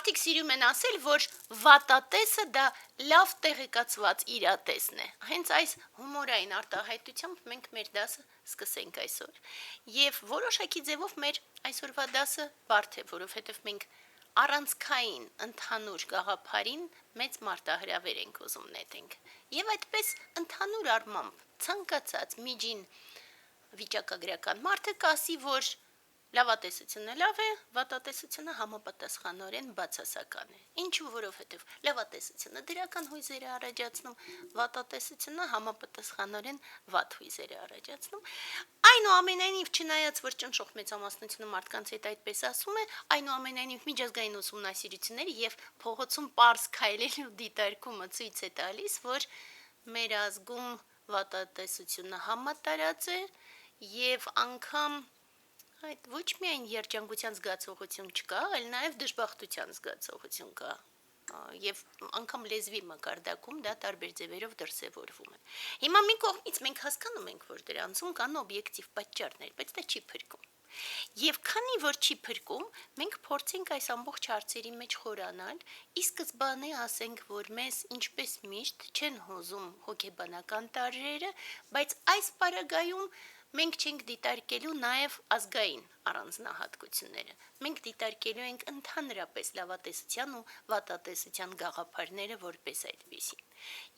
Մարդիկ սիրում են ասել, որ վատատեսը դա լավ տեղեկացված իրատեսն է։ Հենց այս հումորային արտահայտությամբ մենք մեր դասը սկսենք այսօր։ Եվ որոշակի ձևով մեր այսօրվա դասը բարդ է, որովհետև մենք առանցքային ընդհանուր գաղափարին մեծ մարտահրավեր ենք ուզում նետենք։ Եվ այդպես ընդհանուր առմամբ ցանկացած միջին վիճակագրական մարդը կասի, որ լավատեսությունը լավ է, վատատեսությունը համապատասխանորեն բացասական է։ Ինչու, որովհետև լավատեսությունը դրական հույզեր է առաջացնում, վատատեսությունը համապատասխանորեն վատ հույզեր է առաջացնում։ Այնուամենայնիվ, չնայած որ ճնշող մեծամասնությունը մարդկանց հետ այդպես ասում է, այնուամենայնիվ միջազգային ուսումնասիրությունները եւ փողոցում պարզ քայլելու դիտարկումը ցույց է տալիս, որ մեր ազգում վատատեսությունը համատարած է եւ անգամ այդ ոչ միայն երջանկության զգացողություն չկա, այլ նաև դժբախտության զգացողություն կա։ Եվ անգամ լեզվի մակարդակում դա տարբեր ձևերով դրսևորվում է։ Հիմա մի կողմից մենք հասկանում ենք, որ դրանցում կան օբյեկտիվ պատճառներ, բայց դա չի փրկում։ Եվ քանի որ չի փրկում, մենք փորձենք այս ամբողջ հարցերի մեջ խորանալ, ի սկզբանե ասենք, որ մեզ ինչպես միշտ չեն հոզում հոգեբանական տարրերը, բայց այս պարագայում մենք չենք դիտարկելու նաև ազգային առանձնահատկությունները։ Մենք դիտարկելու ենք ընդհանրապես լավատեսության ու վատատեսության գաղափարները որպես այդպիսին։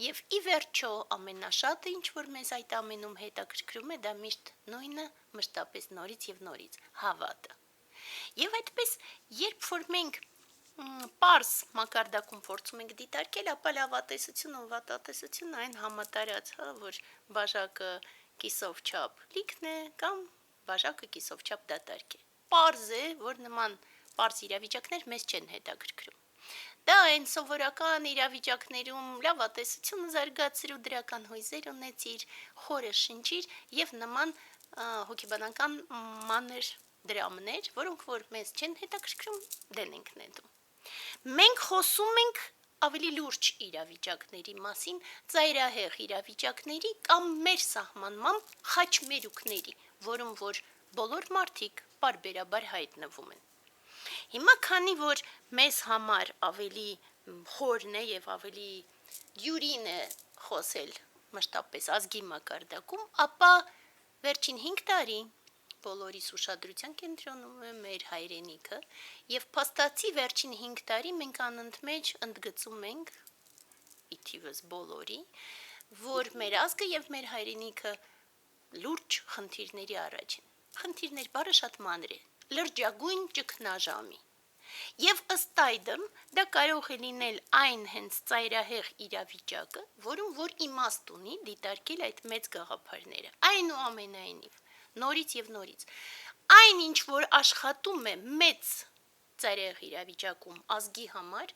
Եվ ի վերջո ամենաշատը, ինչ որ մեզ այդ ամենում հետաքրքրում է, դա միշտ նույնը, մշտապես նորից եւ նորից հավատը։ Եվ այդպես, երբ որ մենք պարզ մակարդակում փորձում ենք դիտարկել, ապա լավատեսությունը ու վատատեսությունը այն համատարած, որ բաժակը կիսով չափ լիքն է կամ բաժակը կիսով չափ դատարկ է։ Պարզ է, որ նման պարզ իրավիճակներ մեզ չեն հետաքրքրում։ Դա այն սովորական իրավիճակներում լավատեսությունը զարգացրու, դրական հույզեր ունեցիր, խորը շնչիր եւ նման հոգեբանական մանր դրամներ, որոնք որ մեզ չեն հետաքրքրում, դեն ենք նետում։ Մենք խոսում ենք ավելի լուրջ իրավիճակների մասին, ծայրահեղ իրավիճակների կամ մեր սահմանմամբ խաչմերուկների, որում որ բոլոր մարդիկ պարբերաբար հայտնվում են։ Հիմա քանի որ մեզ համար ավելի խորն է եւ ավելի դյուրին է խոսել մշտապես ազգի մակարդակում, ապա վերջին 5 տարի բոլորիս ուշադրության կենտրոնում է մեր հայրենիքը եւ փաստացի վերջին 5 տարի մենք անընդմեջ ընդգծում ենք ի թիվս բոլորի, որ մեր ազգը եւ մեր հայրենիքը լուրջ խնդիրների առաջ են։ Խնդիրներ բառը շատ մանր է, լրջագույն ճգնաժամի։ Եվ ըստ այդմ դա կարող է լինել այն հենց ծայրահեղ իրավիճակը, որում որ իմաստ ունի դիտարկել այդ մեծ գաղափարները։ Այնուամենայնիվ, նորից եւ նորից, այն ինչ որ աշխատում է մեծ ծայրահեղ իրավիճակում ազգի համար,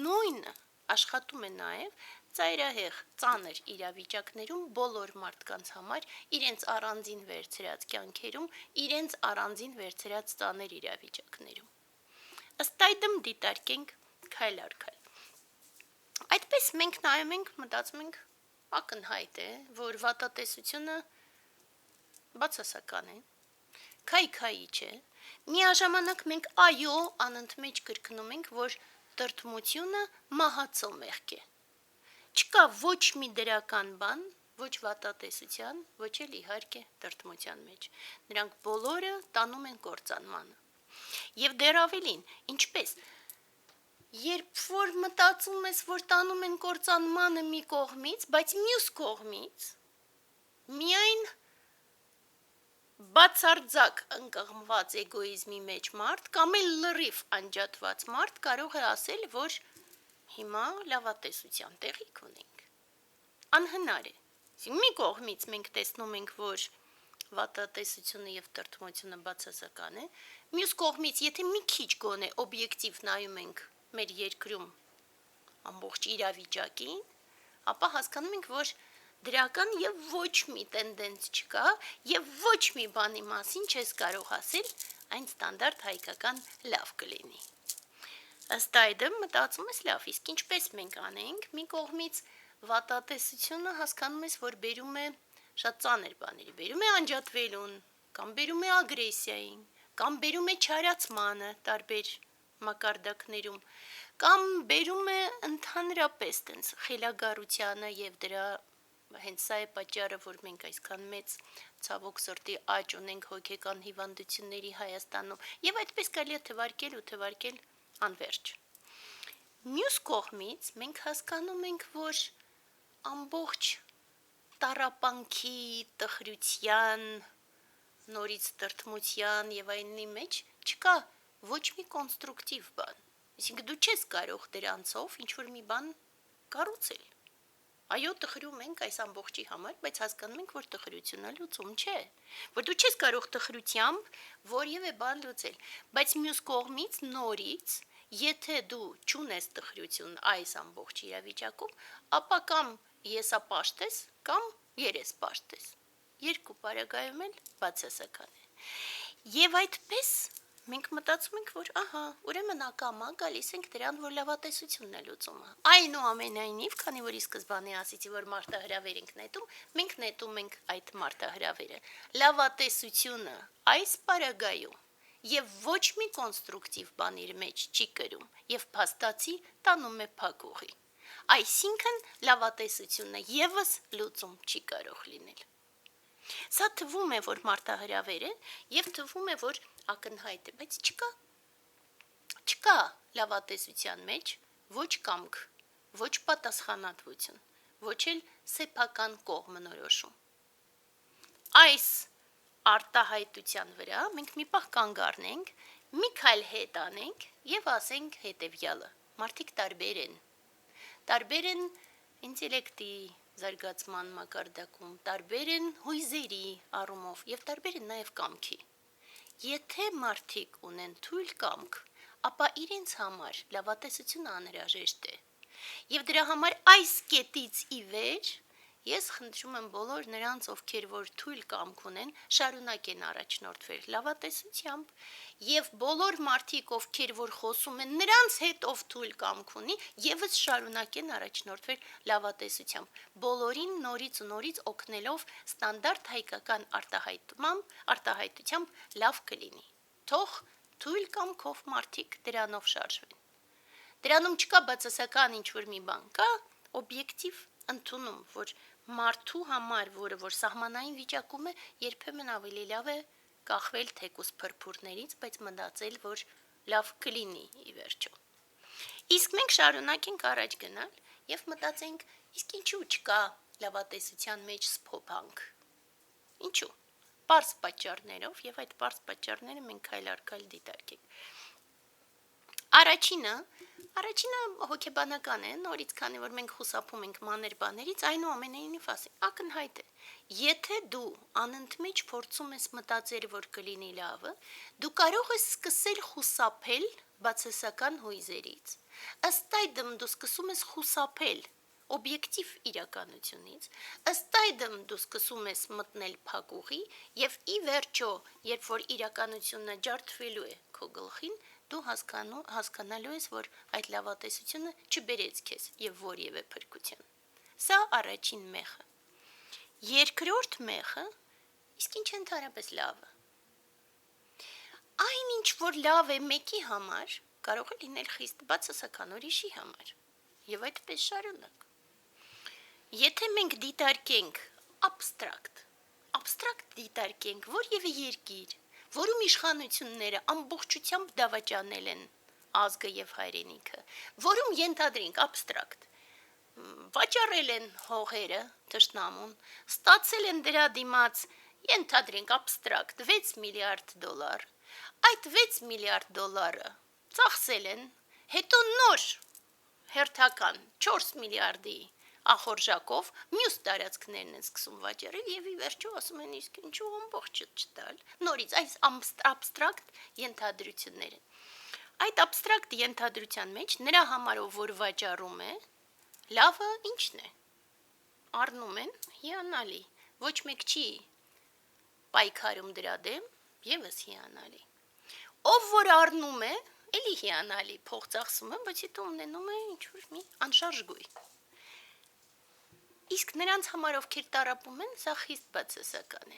նույնը աշխատում է նաև ծայրահեղ ծանր իրավիճակներում բոլոր մարդկանց համար իրենց առանձին վերցրած կյանքերում, իրենց առանձին վերցրած ծանր իրավիճակներում։ Ըստ այդմ դիտարկենք քայլ առ քայլ։ Այդպես մենք նայում ենք, մտածում ենք, ակնհայտ է, որ վատատեսությունը բացասական է, քայքայիչ է, միաժամանակ մենք այո անընդմեջ կրկնում ենք, որ տրտմությունը մահացո մեղք է։ Չկա ոչ մի դրական բան, ոչ վատատեսության, ոչ էլ իհարկե տրտմության մեջ։ Նրանք բոլորը տանում են կործանմանը։ Եվ դեռ ավելին, ինչպես, երբ որ մտածում ես, որ տանում են կործանմանը մի կողմից, բայց մյուս կողմից միայն բացարձակ ընկղմված էգոիզմի մեջ մարդ կամ էլ լրիվ անջատված մարդ կարող է ասել, որ հիմա լավատեսության տեղիք ունենք։ Անհնար է։ Մի կողմից մենք տեսնում ենք, որ վատատեսությունը եւ տրտմությունը բացասական է, մյուս կողմից, եթե մի քիչ գոնե օբյեկտիվ նայում ենք մեր երկրում ամբողջ իրավիճակին, ապա հասկանում ենք, որ դրական եւ ոչ մի տենդենց չկա եւ ոչ մի բանի մասին չես կարող ասել, այն ստանդարտ հայկական լավ կլինի։ Ըստ այդմ մտածում ես լավ, իսկ ինչպես մենք անենք, մի կողմից վատատեսությունը հասկանում ես, որ բերում է շատ ծանր բաների, բերում է անջատվելուն, կամ բերում է ագրեսիային, կամ բերում է չարացմանը տարբեր մակարդակներում, կամ բերում է ընդհանրապես տենց խելագարությանը եւ դրա հենց սա է պատճառը, որ մենք այսքան մեծ ցավոք սրտի աճ ունենք հոգեկան հիվանդությունների Հայաստանում եւ այդպես կարելի է թվարկել անվերջ։ Մյուս կողմից մենք հասկանում ենք, որ ամբողջ տառապանքի, տխրության, նորից տրտմության եւ այնի մեջ չկա ոչ մի կոնստրուկտիվ բան։ Այսինքն դու չես կարող դրանցով ինչ-որ մի բան կառուցել։ Այո, տխրում ենք այս ամբողջի համար, բայց հասկանում ենք, որ տխրությունը լուծում չէ, որ դու չես կարող տխրությամբ որևէ բան լուծել, բայց մյուս կողմից նորից, եթե դու չունես տխրություն այս ամբողջ իրավիճակում, ապա կամ եսապաշտ ես, կամ երեսպաշտ ես։ Երկու պարագայում էլ բացասական է։ Եվ այդպես մենք մտածում ենք, որ ահա, ուրեմն ակամա գալիս ենք դրան, որ լավատեսությունն է լուծումը։ Այնուամենայնիվ, քանի որ ի սկզբանե ասեցի, որ մարտահրավեր ենք նետում, մենք նետում ենք այդ մարտահրավերը։ Լավատեսությունը այս պարագայում եւ ոչ մի կոնստրուկտիվ բան իր մեջ չի կրում եւ փաստացի տանում է փակուղի։ Այսինքն լավատեսությունը եւս լուծում չի կարող լինել։ Սա թվում է, որ մարտահրավեր է եւ թվում է, որ ակնհայտ է, բայց չկա լավատեսության մեջ ոչ կամք, ոչ պատասխանատվություն, ոչ էլ սեփական կողմնորոշում։ Այս արտահայտության վրա մենք մի պահ կանգ առնենք, մի քայլ հետ անենք եւ ասենք հետեւյալը. մարդիկ տարբեր են ինտելեկտի զարգացման մակարդակում, տարբեր են հույզերի առումով եւ տարբեր են նաեւ կամքի։ Եթե մարդիկ ունեն թույլ կամք, ապա իրենց համար լավատեսությունը անհրաժեշտ է։ Եվ դրա համար այս կետից ի վեր ես խնդրում եմ բոլոր նրանց, ովքեր որ թույլ կամք ունեն, շարունակեն առաջնորդվել լավատեսությամբ, եւ բոլոր մարդիկ, ովքեր որ խոսում են նրանց հետ ով թույլ կամք ունի, եւս շարունակեն առաջնորդվել լավատեսությամբ։ Բոլորին նորից ու նորից օգնելով ստանդարտ հայկական արտահայտությամբ լավ կլինի։ Թող թույլ կամքով մարդիկ դրանով շարժվեն։ Դրանում չկա բացասական ինչ-որ մի բան, կա օբյեկտիվ ընդունում, որ մարդու համար, որ սահմանային վիճակում է, երբեմն ավելի լավ է կախվել թեկուս փրփուրներից, բայց մտածել, որ լավ կլինի ի վերջո։ Իսկ մենք շարունակենք առաջ գնալ եւ մտածենք, իսկ ինչու չկա լավատեսության մեջ սփոփանք։ Ինչու։ Պարզ պատճառներով եւ այդ պարզ պատճառները մենք քայլ առ քայլ դիտարկենք։ Առաջինը հոգեբանական է, նորից քանի որ մենք խուսափում ենք մանր բաներից, այնուամենայնիվ ասենք, ակնհայտ է։ Եթե դու անընդմեջ փորձում ես մտածել, որ կլինի լավը, դու կարող ես սկսել խուսափել բացասական հույզերից։ Ըստ այդմ դու սկսում ես խուսափել օբյեկտիվ իրականությունից, ըստ այդմ դու սկսում ես մտնել փակուղի եւ ի վերջո, երբ որ իրականությունը ջարդվելու է քո գլխին, դու հասկանալու ես, որ այդ լավատեսությունը չբերեց քեզ եւ որևէ փրկության։ Սա առաջին մեխը։ Երկրորդ մեխը, իսկ ինչ ընդհանրապես լավը։ Այն ինչ որ լավ է մեկի համար, կարող է լինել խիստ բացասական ուրիշի համար։ Եվ այդպես շարունակ։ Եթե մենք դիտարկենք абստրակտ դիտարկենք որևէ երկիր, որում իշխանությունները ամբողջությամբ դավաճանել են ազգը եւ հայրենիքը, որում ենթադրենք абստրակտ վաճառել են հողերը թշնամուն, ստացել են դրա դիմաց ենթադրենք абստրակտ 6 միլիարդ դոլար, այդ 6 միլիարդ դոլարը ծախսել են, հետո նոր հերթական 4 միլիարդի ախորժակով մյուս տարածքներն են սկսում վաճառել եւ ի վերջո ասում են իսկ ինչու ամբողջը չտալ։ Նորից այս абստրակտ ենթադրությունները։ Այդ абստրակտ ենթադրության մեջ նրա համար որ վաճառում է, լավը ինչն է։ Առնում են հիանալի, ոչ մեկ չի պայքարում դրա դեմ, եւս հիանալի։ Ով որ առնում է, էլի հիանալի, փող ծախսում է, բայց հետո ունենում է ինչ-որ մի անշարժ գույ։ Իսկ նրանց համար ովքեր տառապում են, սա խիստ բացասական է։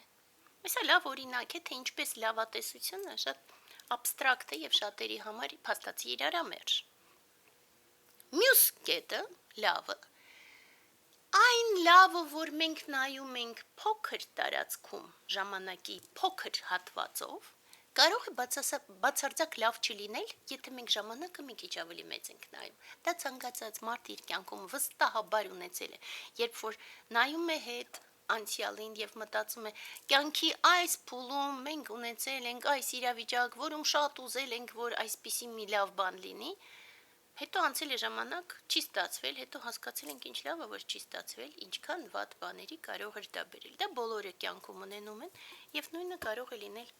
Այսա լավ օրինակ է, թե ինչպես լավատեսությունը շատ Աբստրակտ է եւ շատերի համար փաստացի իրարամերժ։ Մյուս կետը լավը։ Այն լավը, որ մենք նայում ենք փոքր տարածքում, ժամանակի փոքր հատվածով, կարող է բացարձակ լավ չլինել, եթե մենք ժամանակը մի քիչ ավելի մեծ ենք նայում։ Դա ցանկացած մարդ իր կյանքում վստահաբար ունեցել է, երբ որ նայում է հետ անցյալին եւ մտածում է, կյանքի այս փուլում մենք ունեցել ենք այս իրավիճակ, որում շատ ուզել ենք, որ այսպիսի մի լավ բան լինի, հետո անցել է ժամանակ, չի ստացվել, հետո հասկացել ենք ինչ լավ է, որ չի ստացվել, ինչքան վատ բաների կարող էր դա բերել։ Դա բոլորը կյանքում ունենում են եւ նույնը կարող է լինել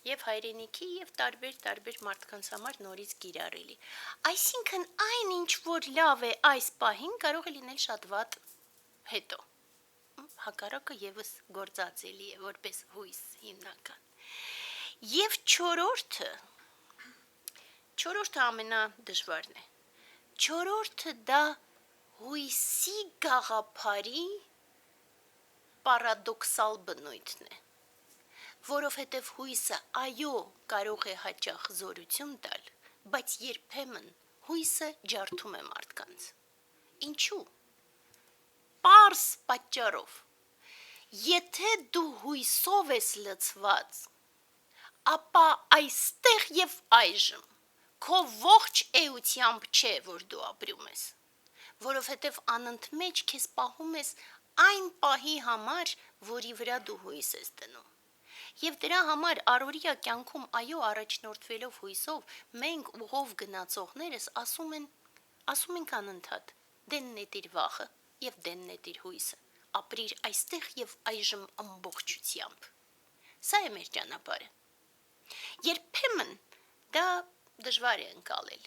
եւ հայրենիքի եւ տարբեր մարդկանց համար նորից կիրառելի։ Այսինքն այն ինչ որ լավ է այս պահին կարող է լինել շատ վատ հետո։ Հակառակը եւս գործածելի է որպես հույս հիմնական։ Եվ չորրորդը ամենադժվարն է։ Չորրորդը դա հույսի գաղափարի պարադոքսալ բնույթն է, որովհետև հույսը այո կարող է հաճախ զորություն տալ, բայց երբեմն հույսը ջարդում է մարդկանց։ Ինչու՞։ Պարզ պատճառով։ Եթե դու հույսով ես լցված, ապա այստեղ եւ այժմ քո ողջ էությամբ չէ, որ դու ապրում ես, որովհետև անընդմեջ քեզ պահում ես այն պահի համար, որի վրա դու հույս ես դնում։ Եվ դրա համար առօրյա կյանքում այո առաջնորդվելով հույսով, մենք ուղով գնացողներս ասում ենք անընդհատ. դենն է դիր վախը եւ դենն է դիր հույսը, ապրիր այստեղ եւ այժմ ամբողջությամբ։ Սա է մեր ճանապարհը։ Երբեմն դա դժվար է ընկալել,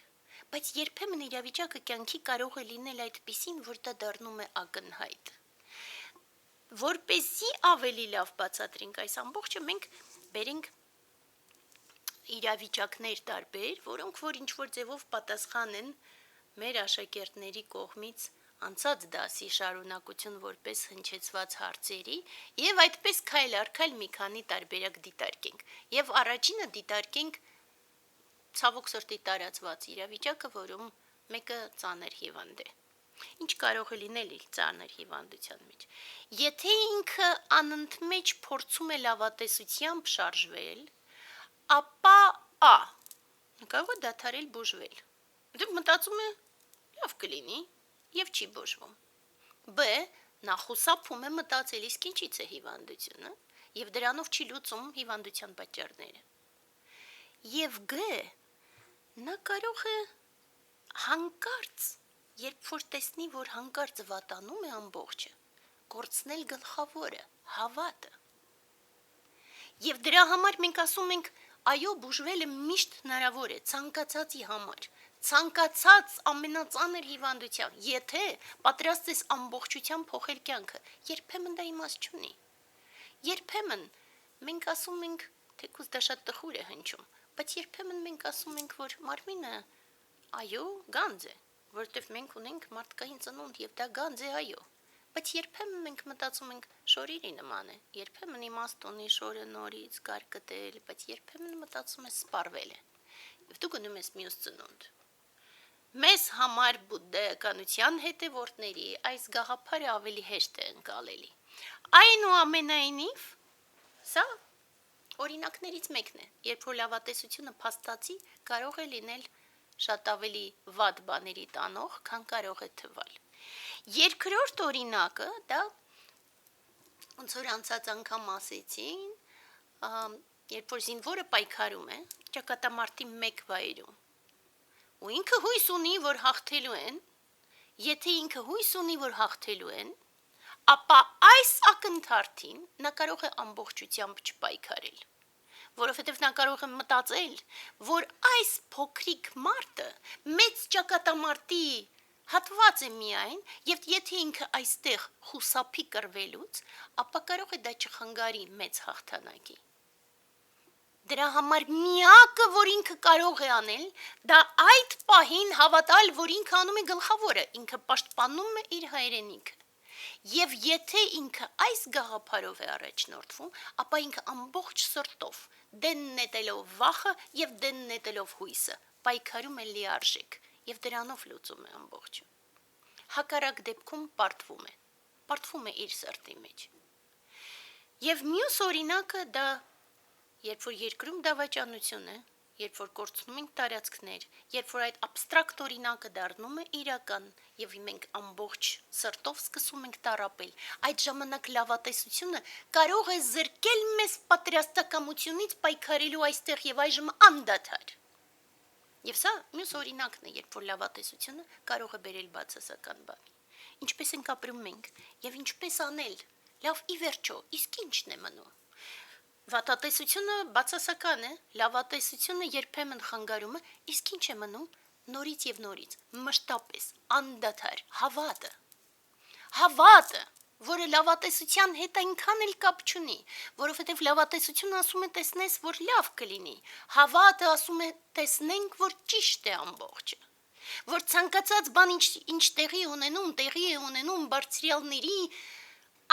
բայց երբեմն իրավիճակը կյանքի կարող է լինել այդպիսին, որ դա դառնում է ակնհայտ։ Որպեսզի ավելի լավ բացատրենք այս ամբողջը, մենք բերենք իրավիճակներ տարբեր, որոնք որ ինչ-որ ձևով պատասխան են մեր աշակերտների կողմից անցած դասի շարունակություն որպես հնչեցված հարցերի եւ այդպես քայլ առ քայլ մի քանի տարբերակ դիտարկենք։ Եվ առաջինը դիտարկենք ցավոք սրտի տարածված իրավիճակը, որում մեկը ծանր հիվանդ է։ Ինչ կարող է լինել իր ծանր հիվանդության մեջ։ Եթե ինքը անընդմեջ փորձում է լավատեսությամբ շարժվել, ապա կարող է դադարել բուժվել։ Դու մտածում է լավ կլինի եւ չի բուժվում։ Բ. Նա խուսափում է մտածել, իսկ ինչից է հիվանդությունը եւ դրանով չի լուծում հիվանդության պատճառները։ Եվ Գ. Նա կարող է հանկարծ, երբ որ տեսնի, որ հանկարծ վատանում է ամբողջը, կորցնել գլխավորը, հավատը։ Եվ դրա համար մենք ասում ենք, այո, բուժվելը միշտ հնարավոր է ցանկացածի համար, ցանկացած ամենածանր հիվանդության, եթե պատրաստ ես ամբողջությամբ փոխել կյանքը, երբեմն դա իմաստ չունի։ Երբեմն մենք ասում ենք, թեկուզ դա շատ տխուր է հնչում, բայց երբեմն մենք ասում ենք, որ մարմինը այո, գանձ է, որովհետև մենք ունենք մարդկային ծնունդ եւ դա գանձ է այո, բայց երբեմն մենք մտածում ենք շորերի նման է, երբեմն իմաստ ունի շորը նորից կարկտել, բայց երբեմն մտածում ես սպառվել է եւ դու գնում ես մյուս ծնունդ։ Մեզ համար բուդդայականության հետևորդների այս գաղափարը ավելի հեշտ է ընկալելի։ Այնուամենայնիվ, սա օրինակներից մեկն է, երբ որ լավատեսությունը փաստացի կարող է լինել շատ ավելի վատ բաների տանող, քան կարող է թվալ։ Երկրորդ օրինակը դա ոնց որ անցած անգամ ասեցին, երբ որ զինվորը պայքարում է ճակատամարտի մեկ վայրում, ու ինքը հույս ունի, որ հաղթելու են, եթե ինքը հույս ունի, որ հաղթելու են, ապա այս ակնթարթին նա կարող է ամբողջությամբ չպայքարել, որովհետև նա կարող է մտածել, որ այս փոքրիկ մարտը մեծ ճակատամարտի հատված է միայն, եւ եթե ինքը այստեղ խուսափի կռվելուց, ապա կարող է դա չխանգարի մեծ հաղթանակի։ Դրա համար միակը, որ ինքը կարող է անել, դա այդ պահին հավատալ, որ ինքը անում է գլխավորը, ինքը պաշտպանում է իր հայրենիքը։ Եվ եթե ինքը այս գաղափարով է առաջնորդվում, ապա ինքը ամբողջ սրտով, դեն նետելով վախը եւ դեն նետելով հույսը, պայքարում է լիարժեք եւ դրանով լուծում է ամբողջը։ Հակառակ դեպքում պարտվում է իր սրտի մեջ։ Եվ մյուս օրինակը դա, երբ որ երկրում դավաճանություն է, երբ որ կորցնում ենք տարածքներ, երբ որ այդ абստրակտ օրինակը դառնում է իրական եւ մենք ամբողջ սրտով սկսում ենք տառապել, այդ ժամանակ լավատեսությունը կարող է զրկել մեզ պատրաստակամությունից պայքարելու այստեղ եւ այժմ անդադար։ Եվ սա մյուս օրինակն է, երբ որ լավատեսությունը կարող է բերել բացասական բանի։ Ինչպես ենք ապրում մենք եւ ինչպես անել։ Լավ, ի վերջո, իսկ ի՞նչն է մնում։ Վատատեսությունը բացասական է, լավատեսությունը երբեմն խանգարում է, իսկ ինչ է մնում, նորից եւ նորից, մշտապես, անդադար, հավատը, որը լավատեսության հետ այնքան էլ կապ չունի, որովհետեւ լավատեսությունը ասում է տեսնես, որ լավ կլինի, հավատը ասում է տեսնենք, որ ճիշտ է ամբողջը, որ ցանկացած բան ինչ տեղի է ունենում բարձրյալների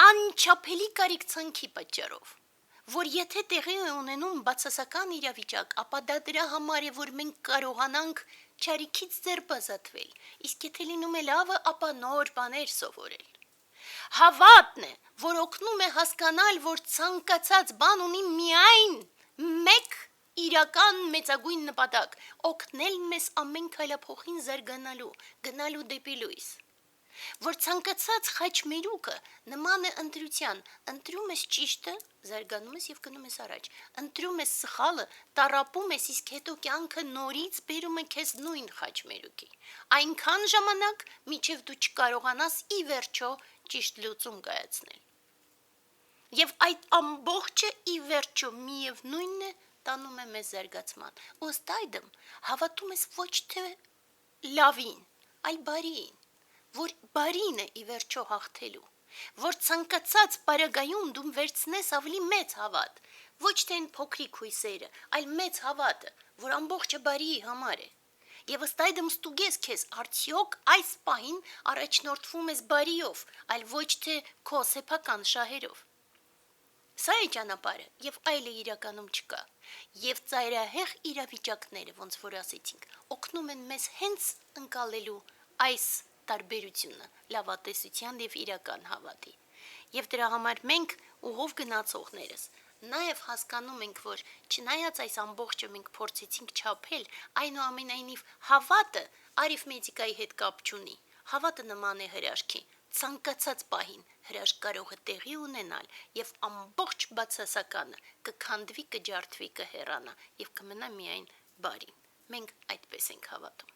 անչափելի կարիքցանքի պատճառով, որ եթե տեղի է ունենում բացասական իրավիճակ, ապա դա դրա համար է, որ մենք կարողանանք չարիքից ձերբազատվել, իսկ եթե լինում է լավը, ապա նոր բաներ սովորել։ Հավատն է, որ օգնում է հասկանալ, որ ցանկացած բան ունի միայն մեկ իրական մեծագույն նպատակ՝ օգնել մեզ ամեն քայլափոխին զարգանալու, գնալու դեպի լույս։ Որ ցանկացած խաչմերուկը նման է ընտրության, ընտրում ես ճիշտը, զարգանում ես եւ գնում ես առաջ, ընտրում ես սխալը, տառապում ես, իսկ հետո կյանքը նորից բերում է քեզ նույն խաչմերուկի, այնքան ժամանակ, մինչեւ դու չկարողանաս ի վերջո ճիշտ լուծում կայացնել։ Եվ այդ ամբողջը ի վերջո միևնույնն է տանում է մեզ զարգացման, ու ըստ այդմ հավատում ես ոչ թե լավին, այլ բարիին, որ բարին է ի վերջո հաղթելու, որ ցանկացած պարագայում դու վերցնես ավելի մեծ հավատ, ոչ թե այն փոքրիկ հույսերը, այլ մեծ հավատը, որ ամբողջը բարիի համար է։ Եվ ըստ այդմ ստուգես քեզ, արդյոք այս պահին առաջնորդվում ես բարիով, այլ ոչ թե քո սեփական շահերով։ Սա է ճանապարհը, եւ այլ է իրականում չկա։ Եվ ծայրահեղ իրավիճակները, ոնց որ ասեցինք, օգնում են մեզ հենց ընկալելու այս տարբերությունը լավատեսության եւ իրական հավատի։ Եվ դրա համար մենք ուղով գնացողներս նաեւ հասկանում ենք, որ չնայած այս ամբողջը մենք փորձեցինք չափել, այնուամենայնիվ հավատը արիֆմետիկայի հետ կապ չունի։ Հավատը նման է հրաշքի, ցանկացած պահին հրաշք կարող է տեղի ունենալ եւ ամբողջ բացասականը կքանդվի, կջարդվի, կհեռանա եւ կմնա միայն բարին։ Մենք այդպես ենք հավատում։